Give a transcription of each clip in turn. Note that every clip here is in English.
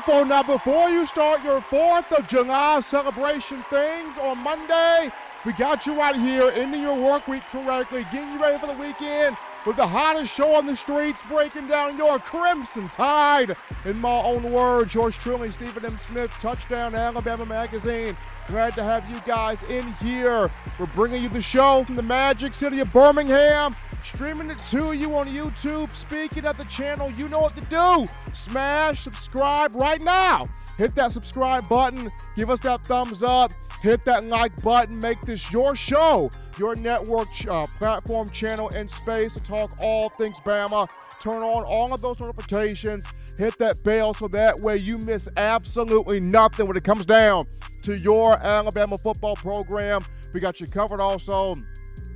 people, now before you start your 4th of July celebration things on Monday, we got you right here, ending your work week correctly, getting you ready for the weekend with the hottest show on the streets, breaking down your Crimson Tide. In my own words, yours truly, Stephen M. Smith, Touchdown Alabama Magazine. Glad to have you guys in here. We're bringing you the show from the magic city of Birmingham, streaming it to you on YouTube. Speaking of the channel, you know what to do. Smash subscribe right now. Hit that subscribe button. Give us that thumbs up. Hit that like button. Make this your show, your network platform, channel, and space to talk all things Bama. Turn on all of those notifications. Hit that bell so that way you miss absolutely nothing when it comes down to your Alabama football program. We got you covered also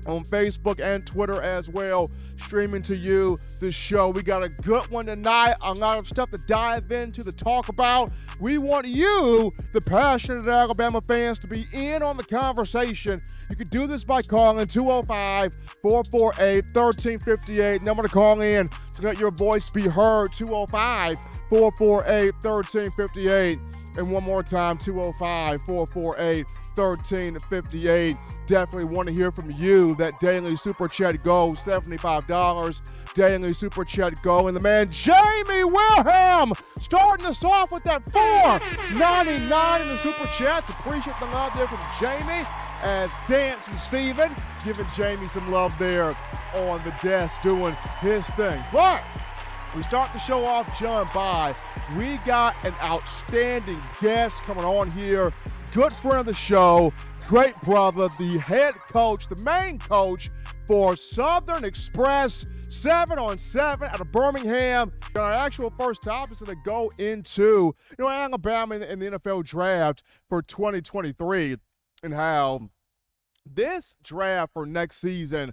on Facebook and Twitter as well, streaming to you this show. We got a good one tonight, a lot of stuff to dive into, to talk about. We want you, the passionate Alabama fans, to be in on the conversation. You can do this by calling 205-448-1358. Number to call in to let your voice be heard, 205-448-1358. And one more time, 205-448-1358. Definitely want to hear from you. That daily super chat goes $75. Daily super chat go. And the man Jamie Wilhelm starting us off with that $4.99 in the super chats. Appreciate the love there from Jamie, as Dance and Steven giving Jamie some love there on the desk doing his thing. But we start the show off, John, we got an outstanding guest coming on here. Good friend of the show, great brother, the head coach, the main coach for Southern Express 7-on-7 out of Birmingham. Our actual first topic is going to go into, Alabama in the NFL draft for 2023 and how this draft for next season,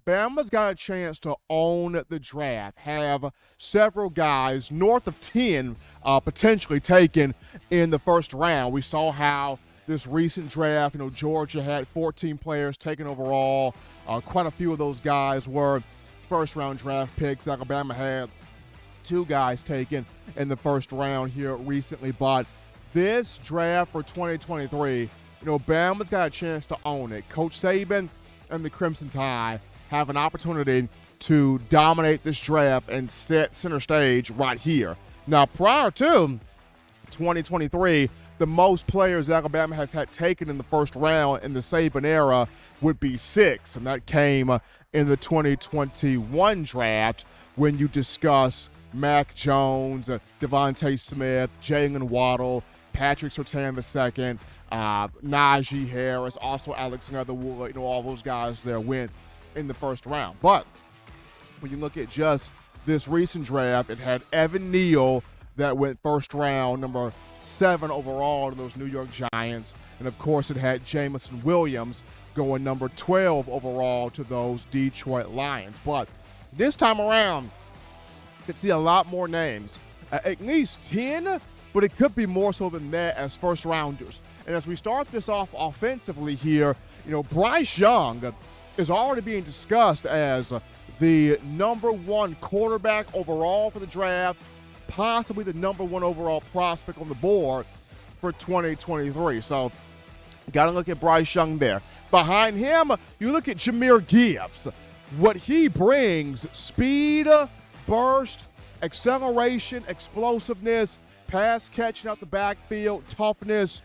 Bama's got a chance to own the draft, have several guys north of 10 potentially taken in the first round. We saw how this recent draft, Georgia had 14 players taken overall. Quite a few of those guys were first-round draft picks. Alabama had 2 guys taken in the first round here recently. But this draft for 2023, Bama's got a chance to own it. Coach Saban, and the Crimson Tide have an opportunity to dominate this draft and set center stage right here. Now, prior to 2023, the most players Alabama has had taken in the first round in the Saban era would be 6, and that came in the 2021 draft when you discuss Mac Jones, Devontae Smith, Jalen Waddle, Patrick Surtain II, Najee Harris, also Alex Leatherwood, all those guys there went in the first round. But when you look at just this recent draft, it had Evan Neal that went first round, number 7 overall to those New York Giants. And, of course, it had Jameson Williams going number 12 overall to those Detroit Lions. But this time around, you can see a lot more names, at least 10, but it could be more so than that as first-rounders. And as we start this off offensively here, Bryce Young is already being discussed as the number 1 quarterback overall for the draft, possibly the number 1 overall prospect on the board for 2023. So got to look at Bryce Young there. Behind him, you look at Jahmyr Gibbs. What he brings, speed, burst, acceleration, explosiveness, pass catching out the backfield, toughness,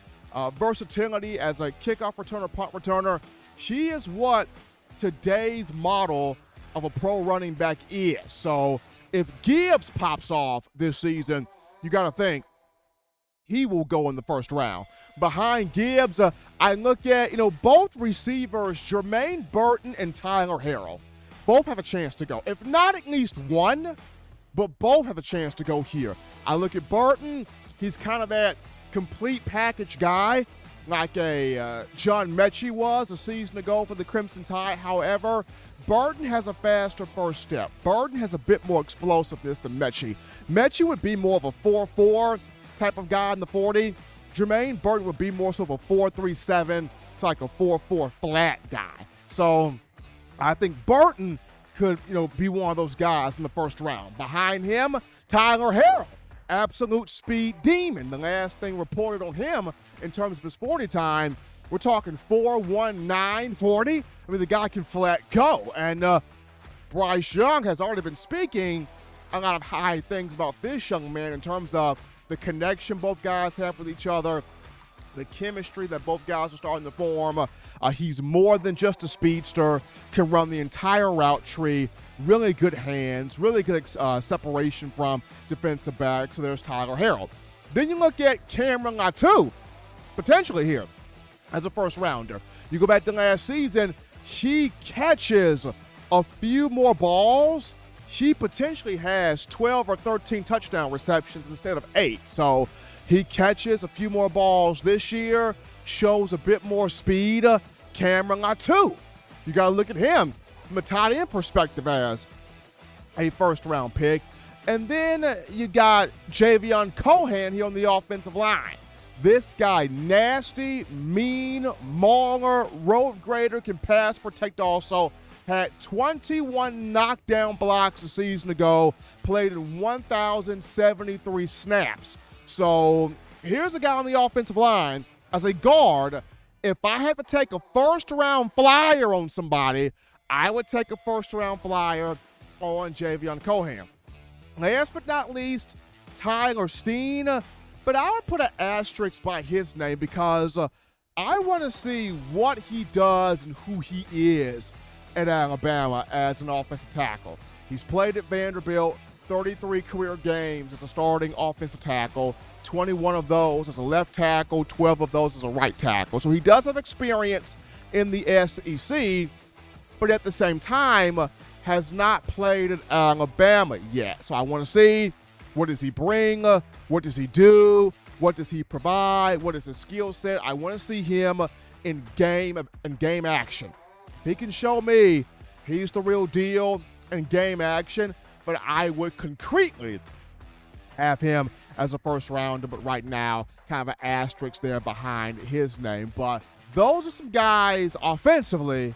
versatility as a kickoff returner, punt returner. He is what today's model of a pro running back is. So if Gibbs pops off this season, you got to think he will go in the first round. Behind Gibbs, I look at, both receivers, Jermaine Burton and Tyler Harrell, both have a chance to go. If not at least one, but both have a chance to go here. I look at Burton, he's kind of that complete package guy, like a John Mechie was a season ago for the Crimson Tide. However, Burton has a faster first step. Burton has a bit more explosiveness than Mechie. Mechie would be more of a 4-4 type of guy in the 40. Jermaine Burton would be more so of a 4-3-7 to like a 4-4 flat guy. So I think Burton could, be one of those guys in the first round. Behind him, Tyler Harrell, absolute speed demon. The last thing reported on him in terms of his 40 time, we're talking 4.19 40. I mean, the guy can flat go. And Bryce Young has already been speaking a lot of high things about this young man in terms of the connection both guys have with each other, the chemistry that both guys are starting to form. He's more than just a speedster, can run the entire route tree, really good hands, really good separation from defensive backs. So there's Tyler Harrell. Then you look at Cameron Latu, potentially here as a first rounder. You go back to last season, he catches a few more balls. He potentially has 12 or 13 touchdown receptions instead of 8. So he catches a few more balls this year, shows a bit more speed. Cameron Latu, you got to look at him from a tight end perspective as a first-round pick. And then you got Javion Cohan here on the offensive line. This guy, nasty, mean, mauler, road grader, can pass protect also. Had 21 knockdown blocks a season ago, played in 1,073 snaps. So here's a guy on the offensive line as a guard. If I had to take a first-round flyer on somebody, I would take a first-round flyer on Javion Cohan. Last but not least, Tyler Steen. But I would put an asterisk by his name because I want to see what he does and who he is at Alabama as an offensive tackle. He's played at Vanderbilt, 33 career games as a starting offensive tackle, 21 of those as a left tackle, 12 of those as a right tackle. So he does have experience in the SEC, but at the same time has not played at Alabama yet. So I want to see, what does he bring? What does he do? What does he provide? What is his skill set? I want to see him in game action. If he can show me he's the real deal in game action, but I would concretely have him as a first rounder, but right now kind of an asterisk there behind his name. But those are some guys offensively,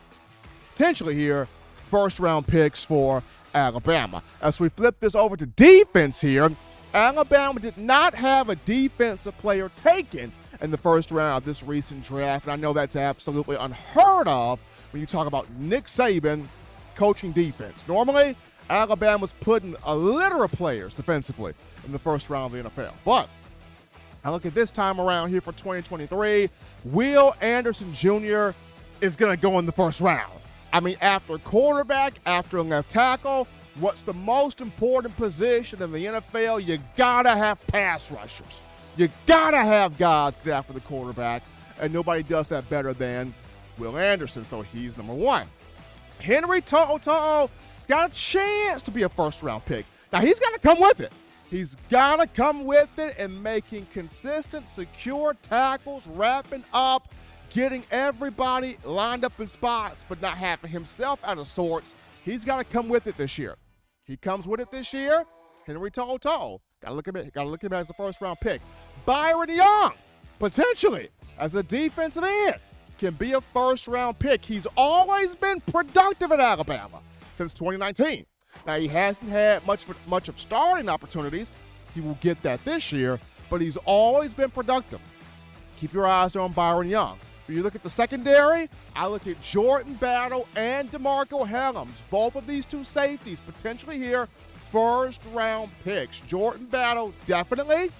potentially here, first-round picks for Alabama. As we flip this over to defense here, Alabama did not have a defensive player taken in the first round of this recent draft, and I know that's absolutely unheard of when you talk about Nick Saban coaching defense. Normally, Alabama's putting a litter of players defensively in the first round of the NFL. But I look at this time around here for 2023, Will Anderson Jr. is going to go in the first round. I mean, after quarterback, after left tackle, what's the most important position in the NFL? You got to have pass rushers. You got to have guys get after the quarterback, and nobody does that better than Will Anderson, so he's number one. Henry To'oTo'o has got a chance to be a first-round pick. Now, he's got to come with it. He's got to come with it and making consistent, secure tackles, wrapping up, getting everybody lined up in spots, but not having himself out of sorts. He's got to come with it this year. He comes with it this year. Henry To'oTo'o. Got to look at him as a first-round pick. Byron Young, potentially, as a defensive end, can be a first-round pick. He's always been productive at Alabama since 2019. Now, he hasn't had much of starting opportunities. He will get that this year, but he's always been productive. Keep your eyes on Byron Young. When you look at the secondary, I look at Jordan Battle and DeMarco Hellams. Both of these two safeties potentially here, first-round picks. Jordan Battle, definitely.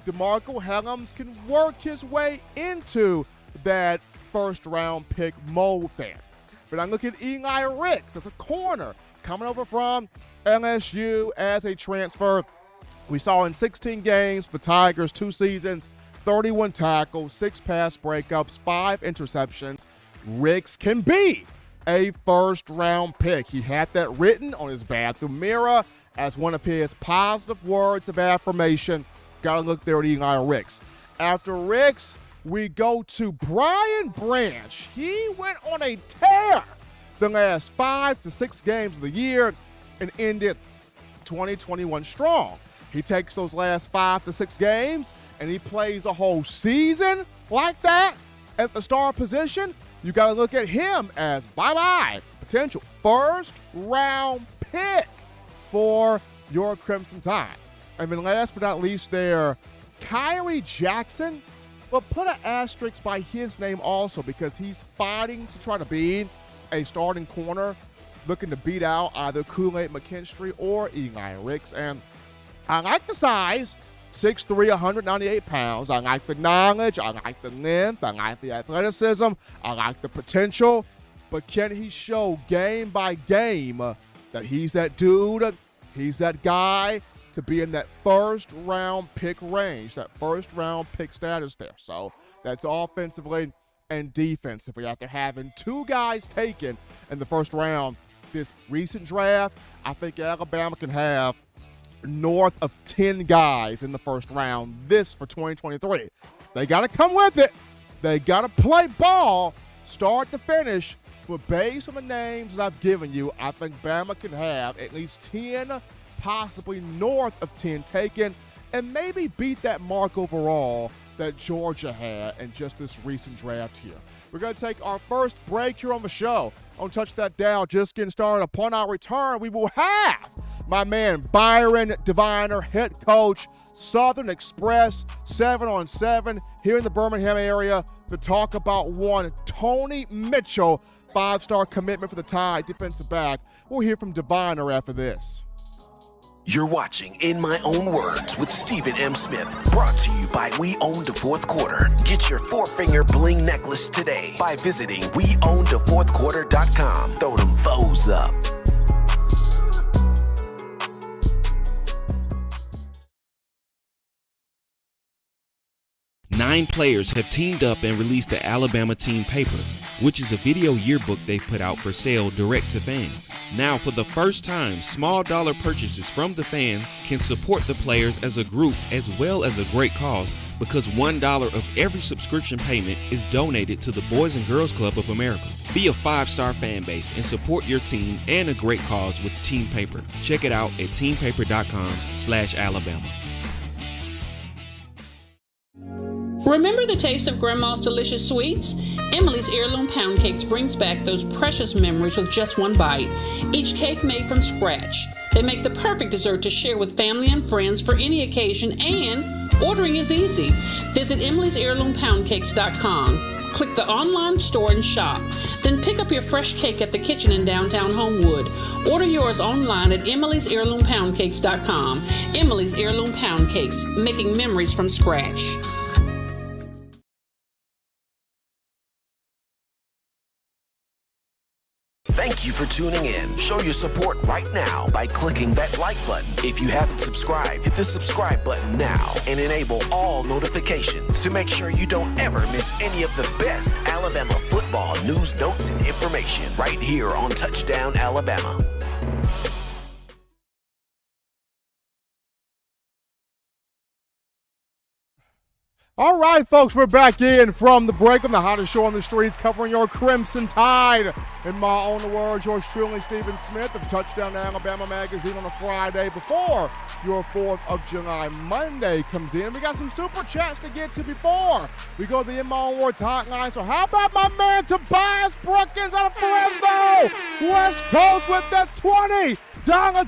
DeMarco Hellams can work his way into that first-round pick mold there. But I look at Eli Ricks as a corner, coming over from LSU as a transfer. We saw in 16 games for Tigers, 2 seasons, 31 tackles, 6 pass breakups, 5 interceptions. Ricks can be a first-round pick. He had that written on his bathroom mirror as one of his positive words of affirmation. Got to look there at Eli Ricks. After Ricks, we go to Brian Branch. He went on a tear the last 5 to 6 games of the year and ended 2021 strong. He takes those last 5 to 6 games and he plays a whole season like that at the star position. You got to look at him as bye-bye, potential first-round pick for your Crimson Tide. And then last but not least there, Kyrie Jackson, but put an asterisk by his name also because he's fighting to try to be a starting corner, looking to beat out either Kool-Aid Mckinstry or Eli Ricks. And I like the size, 6'3", 198 pounds. I like the knowledge. I like the length. I like the athleticism. I like the potential. But can he show game by game that he's that dude, he's that guy to be in that first-round pick range, that first-round pick status there? So that's offensively and defensively. After having 2 guys taken in the first round this recent draft, I think Alabama can have north of 10 guys in the first round this for 2023. They got to come with it. They got to play ball, start to finish. But based on the names that I've given you, I think Bama can have at least 10, possibly north of 10 taken, and maybe beat that mark overall that Georgia had in just this recent draft here. We're going to take our first break here on the show. Don't touch that dial. Just getting started. Upon our return, we will have my man Byron De'Vinner, head coach, Southern Express, 7-on-7 here in the Birmingham area to talk about one Tony Mitchell, 5-star commitment for the Tide defensive back. We'll hear from De'Vinner after this. You're watching In My Own Words with Stephen M. Smith, brought to you by We Own the Fourth Quarter. Get your 4-finger bling necklace today by visiting weownthefourthquarter.com. Throw them foes up. Nine players have teamed up and released the Alabama Team Paper, which is a video yearbook they've put out for sale direct to fans. Now, for the first time, small dollar purchases from the fans can support the players as a group as well as a great cause, because $1 of every subscription payment is donated to the Boys and Girls Club of America. Be a 5-star fan base and support your team and a great cause with Team Paper. Check it out at teampaper.com/Alabama. Remember the taste of Grandma's delicious sweets? Emily's Heirloom Pound Cakes brings back those precious memories with just one bite. Each cake made from scratch. They make the perfect dessert to share with family and friends for any occasion, and ordering is easy. Visit Emily'sHeirloomPoundCakes.com Click the online store and shop. Then pick up your fresh cake at the kitchen in downtown Homewood. Order yours online at emily'sheirloompoundcakes.com. Emily's Heirloom Pound Cakes, making memories from scratch. Thank you for tuning in. Show your support right now by clicking that like button. If you haven't subscribed, hit the subscribe button now and enable all notifications to make sure you don't ever miss any of the best Alabama football news, notes, and information right here on Touchdown Alabama. All right, folks, we're back in from the break on the hottest show on the streets, covering your Crimson Tide. In my own words, yours truly, Stephen Smith of Touchdown Alabama magazine on a Friday before your 4th of July Monday comes in. We got some super chats to get to before we go to the In My Own Words hotline. So how about my man Tobias Brookins out of Fresno? West Coast with the $20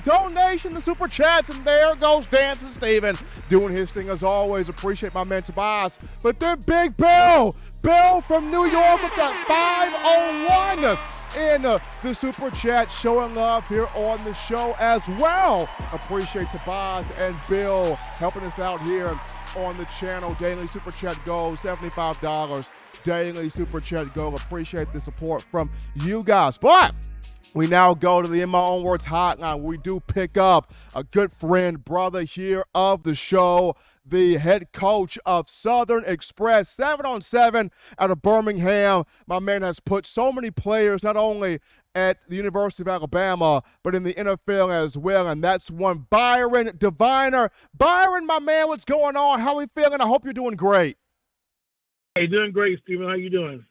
donation, the super chats, and there goes Dancing Steven doing his thing as always. Appreciate my man Tobias. But then Big Bill from New York with that 501 in the super chat, showing up here on the show as well. Appreciate Tobias and Bill helping us out here on the channel. Daily super chat goes $75. Daily super chat goal. Appreciate the support from you guys. But we now go to the In My Own Words hotline. We do pick up a good friend, brother here of the show, the head coach of Southern Express, 7-on-7 out of Birmingham. My man has put so many players not only at the University of Alabama, but in the NFL as well, and that's one Byron De'Vinner. Byron, my man, what's going on? How are we feeling? I hope you're doing great. Hey, doing great, Steven. How you doing?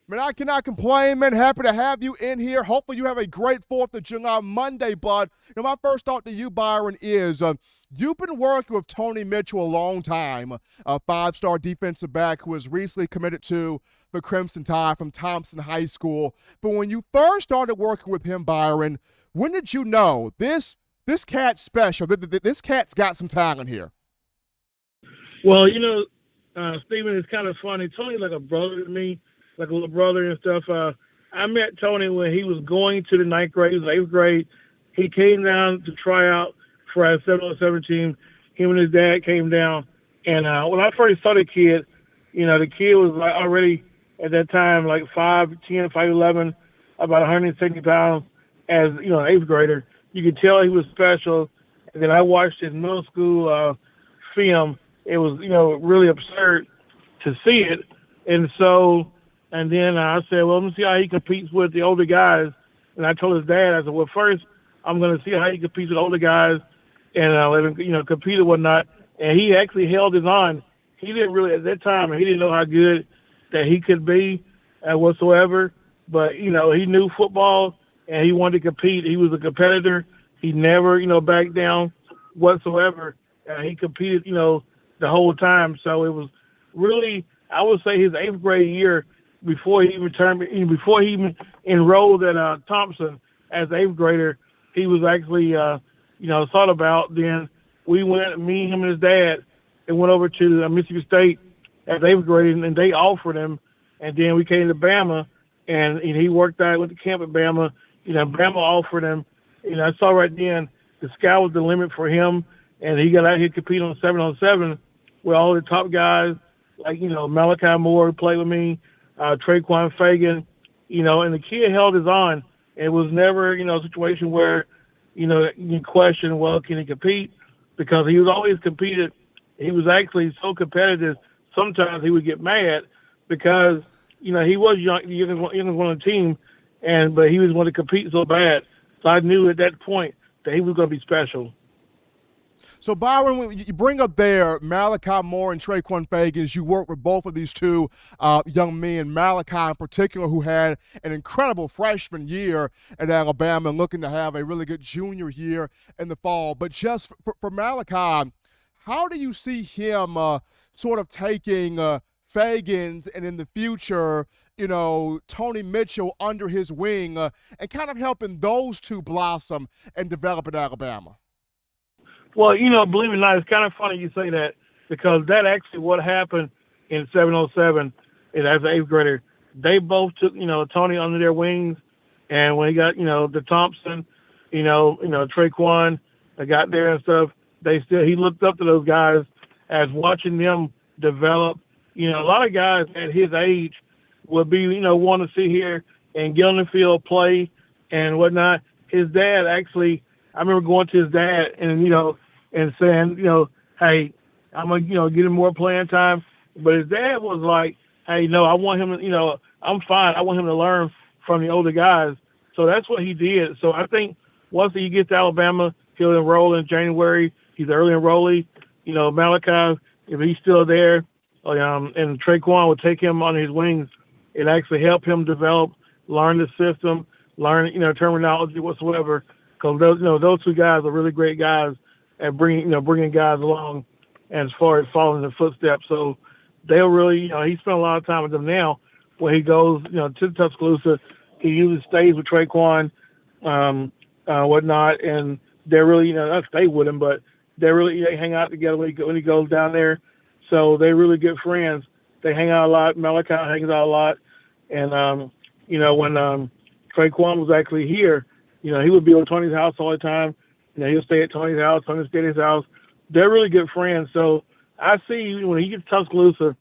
Man, I cannot complain, man. Happy to have you in here. Hopefully you have a great 4th of July Monday, bud. My first thought to you, Byron, is you've been working with Tony Mitchell a long time, a 5-star defensive back who was recently committed to the Crimson Tide from Thompson High School. But when you first started working with him, Byron, when did you know this cat's special, this cat's got some talent here? Well, Steven, it's kind of funny. Tony's like a brother to me, like a little brother and stuff. I met Tony when he was going to the 9th grade. He was 8th grade. He came down to try out for our 7-on-7 team. Him and his dad came down. And when I first saw the kid, the kid was like already at that time like 5'10", 5'11", about 170 pounds as, an 8th grader. You could tell he was special. And then I watched his middle school film. It was, really absurd to see it. And then I said, well, let me see how he competes with the older guys. And I told his dad, I said, well, first I'm going to see how he competes with older guys and let him, compete and whatnot. And he actually held his own. He didn't really, at that time, he didn't know how good that he could be whatsoever. But, he knew football and he wanted to compete. He was a competitor. He never, backed down whatsoever. He competed, the whole time. So it was really, I would say his 8th grade year, before he even enrolled at Thompson as 8th grader, he was actually, thought about. Then we went, me, him, and his dad, and went over to Mississippi State as 8th grade, and they offered him. And then we came to Bama, and he worked out, went to camp at Bama. Bama offered him. I saw right then the sky was the limit for him, and he got out here competing on 7-on-7 with all the top guys, like, Malachi Moore who played with me, Trey, Fagins, and the kid held his own. It was never, a situation where, you question, well, can he compete? Because he was always competed. He was actually so competitive, sometimes he would get mad because, he was youngest one on the team, but he was going to compete so bad. So I knew at that point that he was going to be special. So, Byron, you bring up there Malachi Moore and Traquan Fagins. You work with both of these two young men, Malachi in particular, who had an incredible freshman year at Alabama and looking to have a really good junior year in the fall. But just for Malachi, how do you see him sort of taking Fagins and in the future, Tony Mitchell under his wing and kind of helping those two blossom and develop at Alabama? Well, believe it or not, it's kind of funny you say that because that actually what happened in 7-on-7. and as an 8th grader, they both took, Tony under their wings. And when he got, the Thompson, Traquan, they got there and stuff, he looked up to those guys as watching them develop. A lot of guys at his age would be, want to sit here and get on the field, play and whatnot. His dad actually, I remember going to his dad and, and saying, hey, I'm going to, get him more playing time. But his dad was like, hey, no, I want him to, I'm fine. I want him to learn from the older guys. So that's what he did. So I think once he gets to Alabama, he'll enroll in January. He's an early enrollee. Malachi, if he's still there, and Traquan will take him on his wings and actually help him develop, learn the system, learn, terminology whatsoever. Because those two guys are really great guys at bringing guys along as far as following the footsteps. So they'll really, he spent a lot of time with them now. When he goes, to Tuscaloosa, he usually stays with Traquan, whatnot, and they're really, not stay with him, but they hang out together when he goes down there. So they're really good friends. They hang out a lot. Malachi hangs out a lot. And, when Traquan was actually here, he would be at Tony's house all the time. He'll stay at Tony's house, Tony'll stay at his house. They're really good friends. So I see when he gets to Tuscaloosa,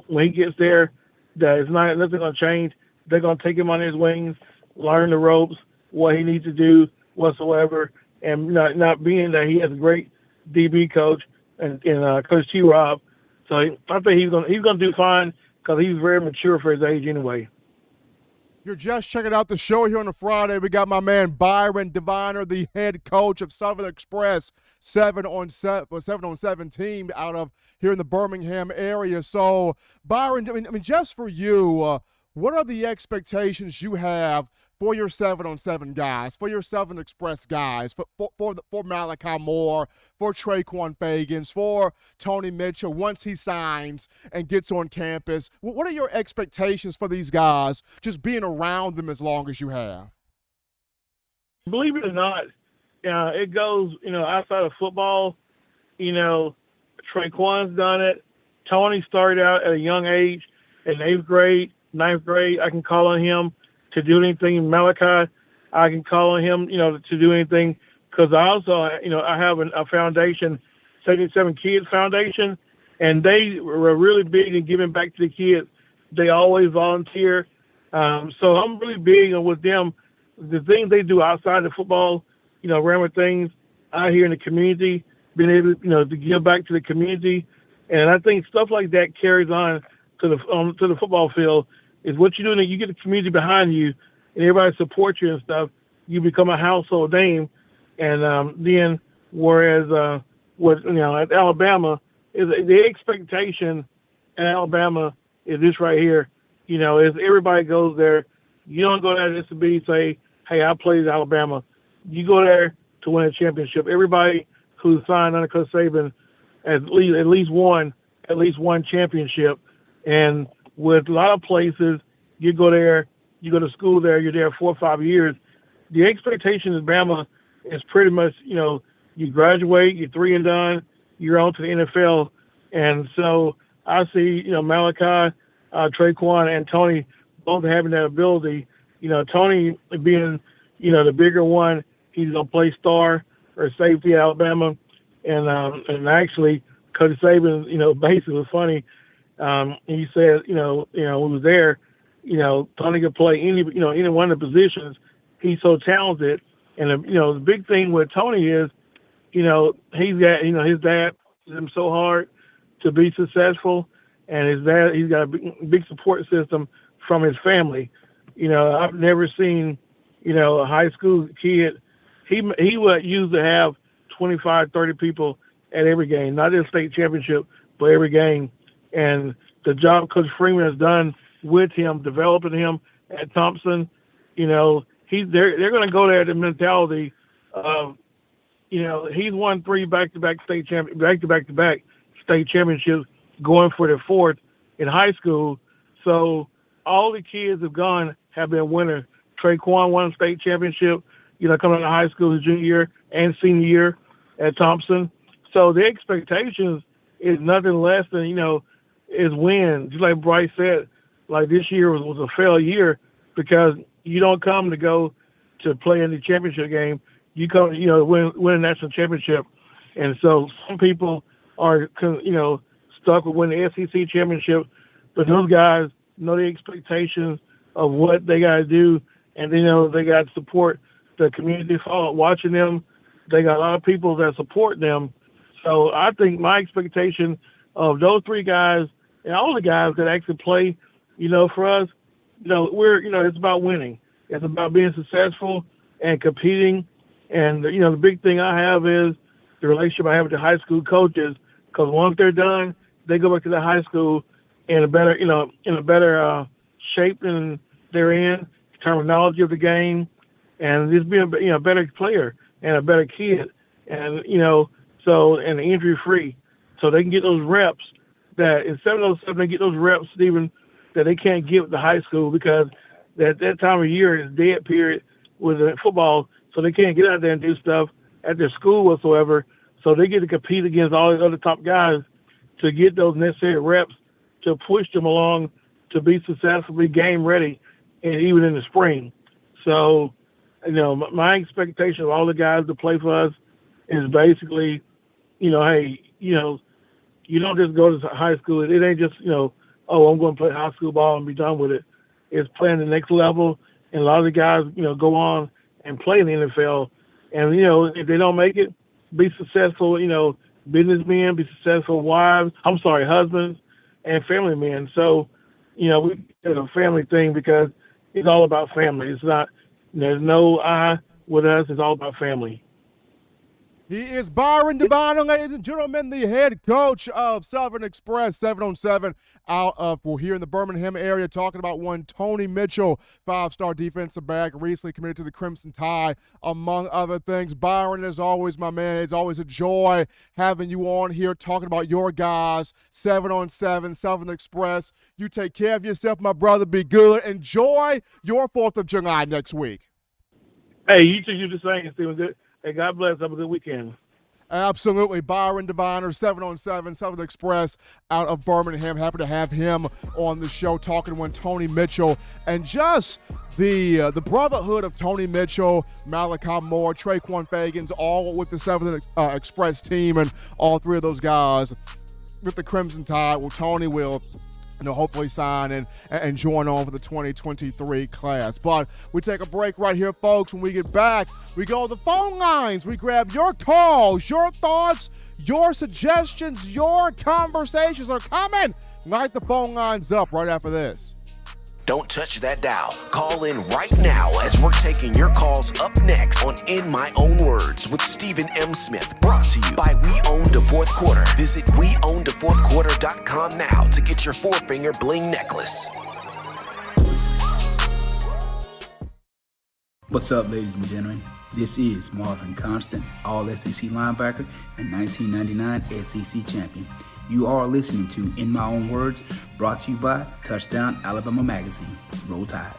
when he gets there, that it's nothing going to change. They're going to take him on his wings, learn the ropes, what he needs to do whatsoever, and not being that he has a great DB coach and Coach T-Rob. So I think he's going to do fine because he's very mature for his age anyway. You're just checking out the show here on a Friday. We got my man Byron De'Vinner, the head coach of Southern Express 7-on-7 team out of here in the Birmingham area. So, Byron, I mean, just for you, what are the expectations you have for your 7-on-7 guys, for your Southern Express guys, for Malachi Moore, for Traquan Fagins, for Tony Mitchell once he signs and gets on campus? What are your expectations for these guys, just being around them as long as you have? Believe it or not, it goes, outside of football. Traquan's done it. Tony started out at a young age in 8th grade, 9th grade. I can call on him to do anything. Malachi, I can call on him, to do anything. Because I also, I have a foundation, 77 Kids Foundation, and they were really big in giving back to the kids. They always volunteer. So I'm really big with them. The things they do outside of football, random things out here in the community, being able, to give back to the community. And I think stuff like that carries on to the football field. Is what you do, you get the community behind you, and everybody supports you and stuff. You become a household name, and then whereas at Alabama, is the expectation at Alabama is this right here. Is everybody goes there. You don't go there just to say, hey, I played at Alabama. You go there to win a championship. Everybody who's signed under Coach Saban at least won championship, and with a lot of places, you go there, you go to school there, you're there 4 or 5 years. The expectation in Bama is pretty much, you graduate, you're 3 and done, you're on to the NFL. And so I see, Malachi, Traquan, and Tony both having that ability. Tony being, the bigger one, he's going to play star or safety at Alabama. And actually, Coach Saban, basically was funny. He said, when he was there, Tony could play any one of the positions. He's so talented. And, the big thing with Tony is, he's got, his dad pushed him so hard to be successful. And his dad, he's got a big support system from his family. I've never seen, a high school kid. He would used to have 25, 30 people at every game, not just state championship, but every game. And the job Coach Freeman has done with him, developing him at Thompson, they're going to go there. The mentality of, he's won 3 back-to-back state championships, going for the 4th in high school. So all the kids have been winners. Traquan won a state championship, coming out of high school his junior year and senior year at Thompson. So the expectations is nothing less than, is win. Just like Bryce said, like this year was a fail year because you don't come to go to play in the championship game. You come, win a national championship. And so some people are, stuck with winning the SEC championship, but those guys know the expectations of what they got to do, and they know they got to support the community watching them. They got a lot of people that support them. So I think my expectation of those three guys and all the guys that actually play, for us, it's about winning. It's about being successful and competing. And, the big thing I have is the relationship I have with the high school coaches, because once they're done, they go back to the high school in a better, shape than they're in terms of knowledge of the game, and just being a better player and a better kid, and and injury free, so they can get those reps that in 707 they get those reps, Stephen, that they can't get with the high school because that time of year is dead period with the football, so they can't get out there and do stuff at their school whatsoever. So they get to compete against all the other top guys to get those necessary reps to push them along to be successful, be game ready, and even in the spring. So, my expectation of all the guys to play for us is basically, hey, you don't just go to high school. It ain't just, I'm going to play high school ball and be done with it. It's playing the next level, and a lot of the guys, go on and play in the NFL. And, if they don't make it, be successful, businessmen, be successful husbands and family men. So, it's a family thing because it's all about family. It's not, there's no I with us. It's all about family. He is Byron De'Vinner, ladies and gentlemen, the head coach of Southern Express 7-on-7 we're here in the Birmingham area talking about one Tony Mitchell, 5-star defensive back, recently committed to the Crimson Tide, among other things. Byron, as always, my man, it's always a joy having you on here talking about your guys, 7-on-7, Southern Express. You take care of yourself, my brother. Be good. Enjoy your 4th of July next week. Hey, you two do the same, Stephen. Hey, God bless. Have a good weekend. Absolutely. Byron De'Vinner, 7-on-7, Southern Express out of Birmingham. Happy to have him on the show talking to Tony Mitchell and just the brotherhood of Tony Mitchell, Malachi Moore, Trey, Fagins, all with the Southern Express team, and all three of those guys with the Crimson Tide. Well, Tony will hopefully sign and join on for the 2023 class. But we take a break right here, folks. When we get back, we go to the phone lines. We grab your calls, your thoughts, your suggestions, your conversations are coming. Light the phone lines up right after this. Don't touch that dial. Call in right now as we're taking your calls up next on In My Own Words with Stephen M. Smith. Brought to you by We Own the Fourth Quarter. Visit WeOwnTheFourthQuarter.com now to get your 4-finger bling necklace. What's up, ladies and gentlemen? This is Marvin Constant, All-SEC linebacker and 1999 SEC champion. You are listening to In My Own Words, brought to you by Touchdown Alabama Magazine. Roll Tide.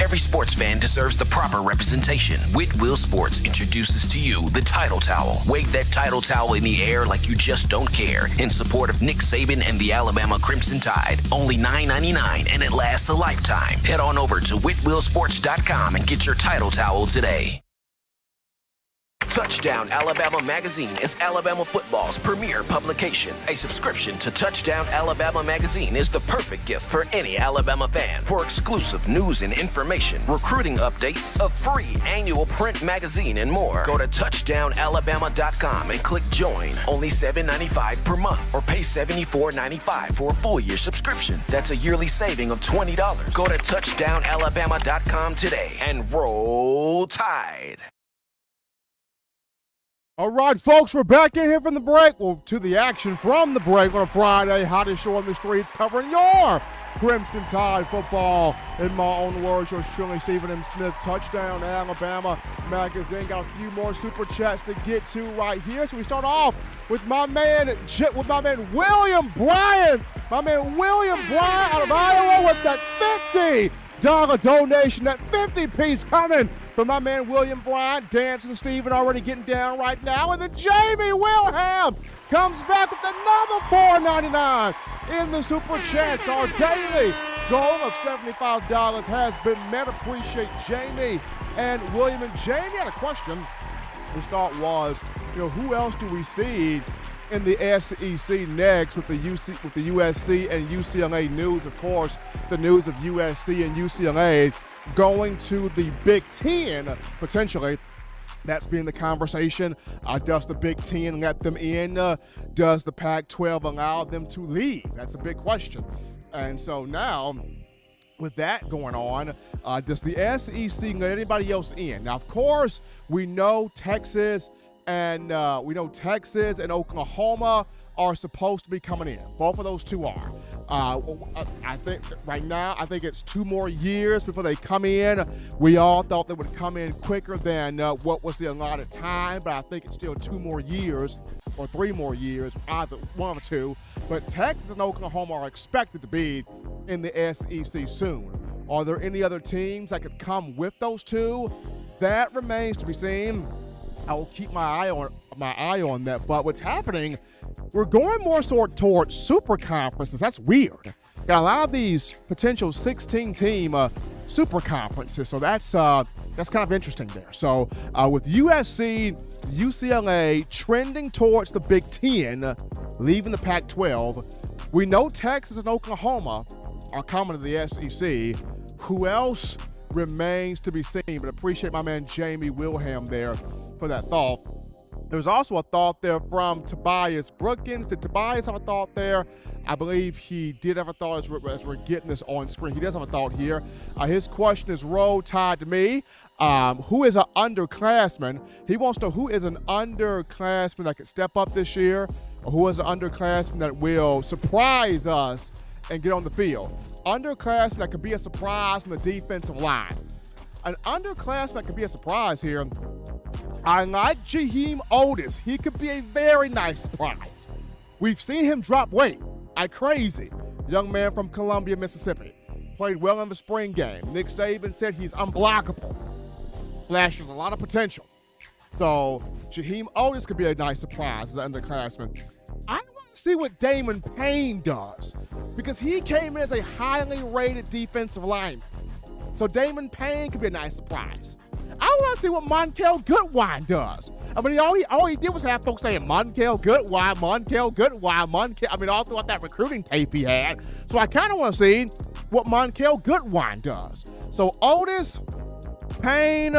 Every sports fan deserves the proper representation. Whitwell Sports introduces to you the Title Towel. Wave that Title Towel in the air like you just don't care in support of Nick Saban and the Alabama Crimson Tide. Only $9.99 and it lasts a lifetime. Head on over to WhitwellSports.com and get your Title Towel today. Touchdown Alabama Magazine is Alabama football's premier publication. A subscription to Touchdown Alabama Magazine is the perfect gift for any Alabama fan. For exclusive news and information, recruiting updates, a free annual print magazine, and more, go to touchdownalabama.com and click join. Only $7.95 per month, or pay $74.95 for a full year subscription. That's a yearly saving of $20. Go to touchdownalabama.com today and roll Tide. All right, folks, we're back in here from the break. Well, to the action from the break on a Friday. Hottest show on the streets covering your Crimson Tide football. In my own words, yours truly, Stephen M. Smith, Touchdown Alabama Magazine. Got a few more super chats to get to right here. So we start off with my man William Bryant. My man William Bryant out of Iowa with that 50. donation, that 50-piece coming from my man William Bryant. Dancing Steven already getting down right now. And then Jamie Wilhelm comes back with another $4.99 in the Super Chats. Our daily goal of $75 has been met. Appreciate Jamie and William. And Jamie had a question. His thought was, who else do we see in the SEC next with the USC and UCLA news? Of course, the news of USC and UCLA going to the Big Ten, potentially. That's been the conversation. Does the Big Ten let them in? Does the Pac-12 allow them to leave? That's a big question. And so now, with that going on, does the SEC let anybody else in? Now, of course, we know Texas and Oklahoma are supposed to be coming in. Both of those two are. I think right now, it's 2 more years before they come in. We all thought they would come in quicker than what was the allotted time, but I think it's still 2 more years or 3 more years, either one of the two. But Texas and Oklahoma are expected to be in the SEC soon. Are there any other teams that could come with those two? That remains to be seen. I will keep my eye on that. But what's happening, we're going more towards super conferences. That's weird. Got a lot of these potential 16-team super conferences. So that's kind of interesting there. So with USC, UCLA trending towards the Big Ten, leaving the Pac-12, we know Texas and Oklahoma are coming to the SEC. Who else remains to be seen? But appreciate my man Jamie Wilhelm there for that thought. There's also a thought there from Tobias Brookins. Did Tobias have a thought there? I believe he did have a thought as we're getting this on screen. He does have a thought here. His question is roll tide to me. Who is an underclassman? He wants to know who is an underclassman that could step up this year, or who is an underclassman that will surprise us and get on the field. Underclassman that could be a surprise from the defensive line. An underclassman that could be a surprise here. I like Jaheim Otis. He could be a very nice surprise. We've seen him drop weight. Crazy. Young man from Columbia, Mississippi. Played well in the spring game. Nick Saban said he's unblockable. Flashes a lot of potential. So Jaheim Otis could be a nice surprise as an underclassman. I want to see what Damon Payne does, because he came in as a highly rated defensive lineman. So Damon Payne could be a nice surprise. I want to see what Monkel Goodwine does. I mean, all he did was have folks saying Monkel Goodwine, Monkel Goodwine, Monkel. I mean, all throughout that recruiting tape he had. So I kind of want to see what Monkel Goodwine does. So Otis, Payne,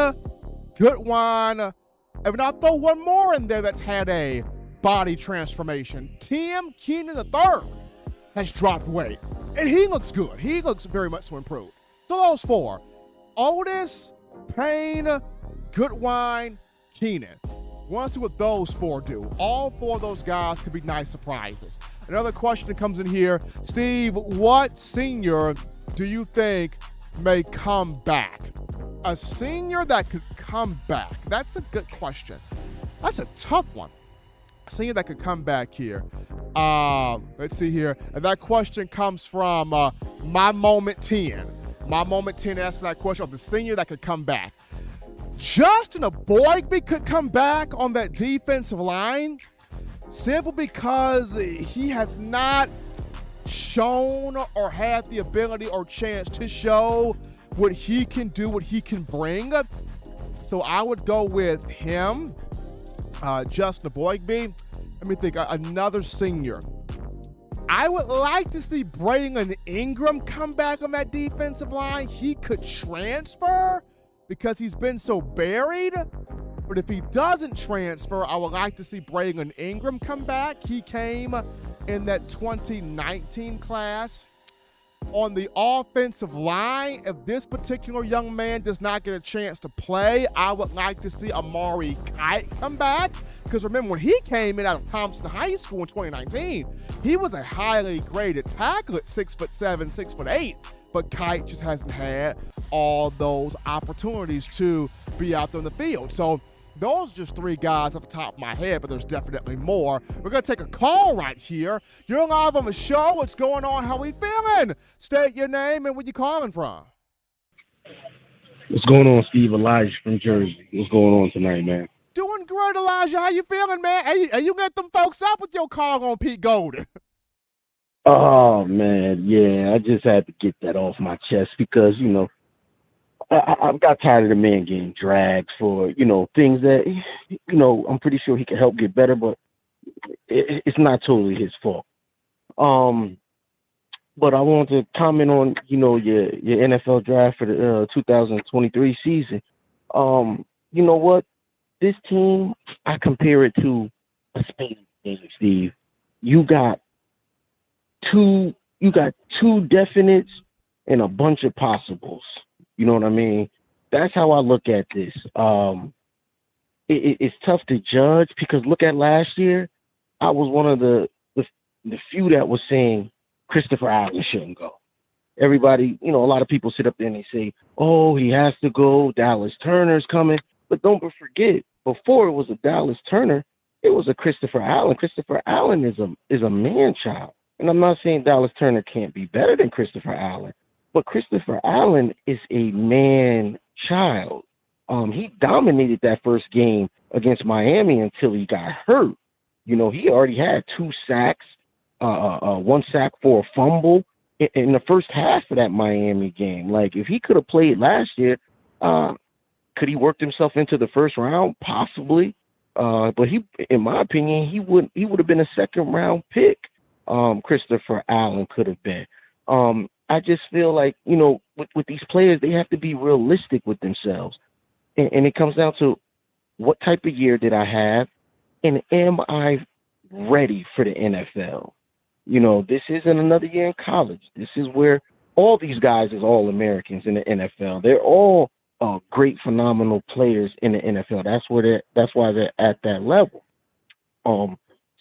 Goodwine, and I'll throw one more in there that's had a body transformation. Tim Keenan III has dropped weight, and he looks good. He looks very much so improved. So those 4, Otis, Payne, Goodwine, Keenan. Want to see what those 4 do. All 4 of those guys could be nice surprises. Another question that comes in here, Steve, what senior do you think may come back? A senior that could come back. That's a good question. That's a tough one. A senior that could come back here. Let's see here. And that question comes from My Moment 10. My Moment 10 asking that question of the senior that could come back. Justin Aboigbe could come back on that defensive line, simply because he has not shown or had the ability or chance to show what he can do, what he can bring. So I would go with him, Justin Aboigbe. Let me think, another senior. I would like to see Braylon Ingram come back on that defensive line. He could transfer because he's been so buried. But if he doesn't transfer, I would like to see Braylon Ingram come back. He came in that 2019 class. On the offensive line, if this particular young man does not get a chance to play, I would like to see Amari Kite come back. Because remember, when he came in out of Thompson High School in 2019, he was a highly graded tackle at 6'7", 6'8". But Kite just hasn't had all those opportunities to be out there in the field. So those are just 3 guys off the top of my head, but there's definitely more. We're going to take a call right here. You're live on the show. What's going on? How we feeling? State your name and where you calling from. What's going on, Steve? Elijah from Jersey. What's going on tonight, man? Doing great, Elijah. How you feeling, man? Hey, you let them folks up with your call on Pete Golden. Oh, man, yeah, I just had to get that off my chest because, I've got tired of the man getting dragged for, things that, I'm pretty sure he can help get better, but it's not totally his fault. But I want to comment on, your NFL draft for the 2023 season. You know what? This team, I compare it to a spade game, Steve. You got two definites and a bunch of possibles. You know what I mean? That's how I look at this. It's tough to judge because look at last year. I was one of the few that was saying Christopher Allen shouldn't go. Everybody, a lot of people sit up there and they say, oh, he has to go. Dallas Turner's coming. But don't forget, before it was a Dallas Turner, it was a Christopher Allen. Christopher Allen is a man-child. And I'm not saying Dallas Turner can't be better than Christopher Allen, but Christopher Allen is a man-child. He dominated that first game against Miami until he got hurt. He already had 2 sacks, 1 sack for a fumble in the first half of that Miami game. Like, if he could have played last year, could he worked himself into the first round? Possibly. But he, in my opinion, he would have been a 2nd round pick. Christopher Allen could have been. I just feel like, with these players, they have to be realistic with themselves. And it comes down to what type of year did I have? And am I ready for the NFL? This isn't another year in college. This is where all these guys is All-Americans in the NFL. They're all great, phenomenal players in the NFL. That's why they're at that level.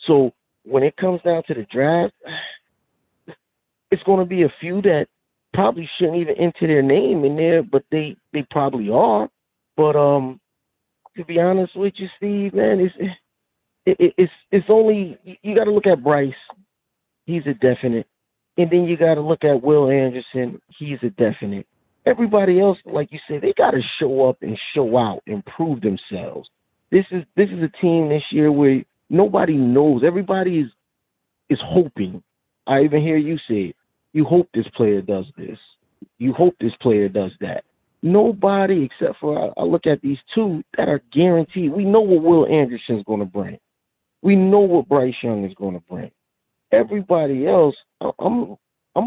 So when it comes down to the draft, it's going to be a few that probably shouldn't even enter their name in there, but they probably are. But to be honest with you, Steve, man, it's only you got to look at Bryce. He's a definite, and then you got to look at Will Anderson. He's a definite. Everybody else, like you said, they got to show up and show out and prove themselves. This is a team this year where nobody knows. Everybody is hoping. I even hear you say, you hope this player does this. You hope this player does that. Nobody except for I look at these 2 that are guaranteed. We know what Will Anderson's going to bring. We know what Bryce Young is going to bring. Everybody else, I'm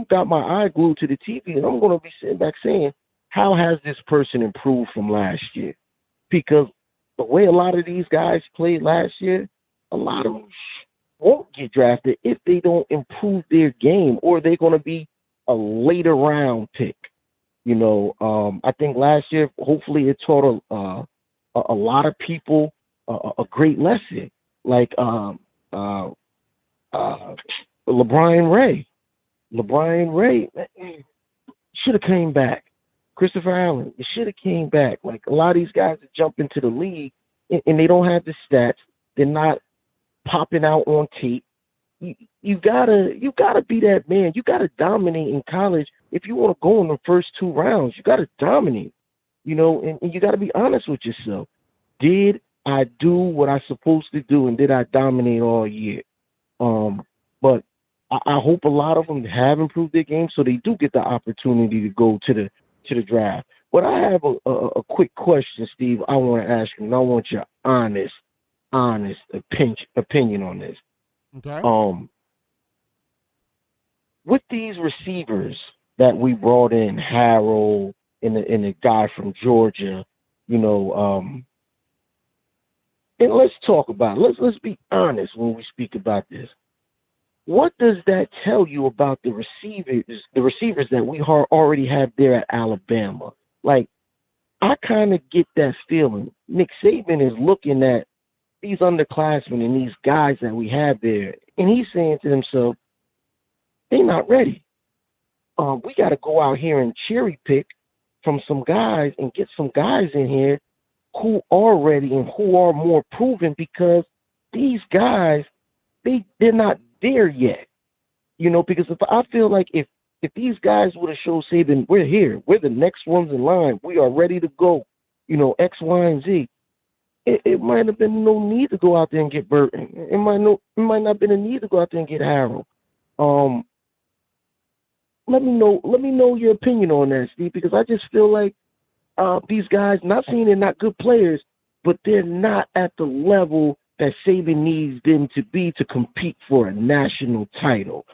got my eye glued to the TV, and I'm going to be sitting back saying, how has this person improved from last year? Because the way a lot of these guys played last year, a lot of them won't get drafted if they don't improve their game, or they're going to be a later round pick. I think last year, hopefully it taught a lot of people a great lesson. Like LeBron Ray should have came back. Christopher Allen, it should have came back. Like, a lot of these guys that jump into the league and they don't have the stats. They're not popping out on tape. You gotta be that man. You gotta dominate in college. If you want to go in the first 2 rounds, you gotta dominate. And you gotta be honest with yourself. Did I do what I supposed to do, and did I dominate all year? But I hope a lot of them have improved their game, so they do get the opportunity to go to the draft. But I have a quick question, Steve. I want to ask you, and I want your honest opinion on this. Okay. With these receivers that we brought in, Harrell and the guy from Georgia, and let's talk about it. Let's be honest when we speak about this. What does that tell you about the receivers that we already have there at Alabama? Like, I kind of get that feeling. Nick Saban is looking at these underclassmen and these guys that we have there, and he's saying to himself, they're not ready. We got to go out here and cherry pick from some guys and get some guys in here who are ready and who are more proven, because these guys, they're not there yet. Because if I feel like if if these guys would have showed Saban, we're here, we're the next ones in line, we are ready to go, X, Y, and Z, it might have been no need to go out there and get Burton. It might not have been a need to go out there and get Harrell. Let me know your opinion on that, Steve, because I just feel like these guys, not saying they're not good players, but they're not at the level that Saban needs them to be to compete for a national title.